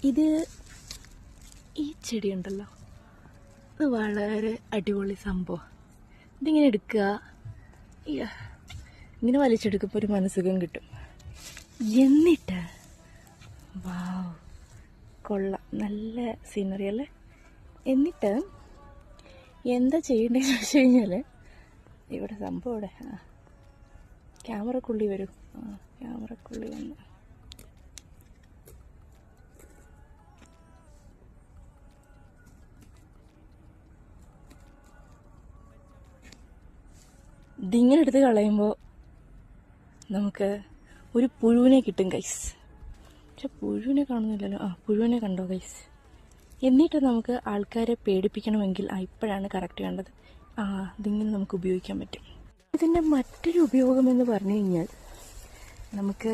ഇത് ഈ ചെടിയുണ്ടല്ലോ, ഇത് വളരെ അടിപൊളി സംഭവം. ഇതിങ്ങനെ എടുക്കുക, ഇങ്ങനെ വലിച്ചെടുക്കുമ്പോൾ ഒരു മനസ്സുഖം കിട്ടും. എന്നിട്ട് വാവ്, കൊള്ളാം, നല്ല സീനറി അല്ലേ. എന്നിട്ട് എന്താ ചെയ്യേണ്ടതെന്ന് വെച്ച് കഴിഞ്ഞാൽ, ഇവിടെ സംഭവം ഇവിടെ ക്യാമറക്കുള്ളി വരും. ക്യാമറക്കുള്ളി വന്ന് ഇതിങ്ങനെ എടുത്ത് കളയുമ്പോൾ നമുക്ക് ഒരു പുഴുവിനെ കിട്ടും ഗൈസ്. പക്ഷെ പുഴുവിനെ കാണുന്നില്ലല്ലോ. പുഴുവിനെ കണ്ടോ ഗൈസ്? എന്നിട്ട് നമുക്ക് ആൾക്കാരെ പേടിപ്പിക്കണമെങ്കിൽ ഇപ്പോഴാണ് കറക്റ്റ് കണ്ടത്. ഇതിങ്ങനെ നമുക്ക് ഉപയോഗിക്കാൻ പറ്റും. ഇതിൻ്റെ മറ്റൊരു ഉപയോഗം എന്ന് പറഞ്ഞു കഴിഞ്ഞാൽ, നമുക്ക്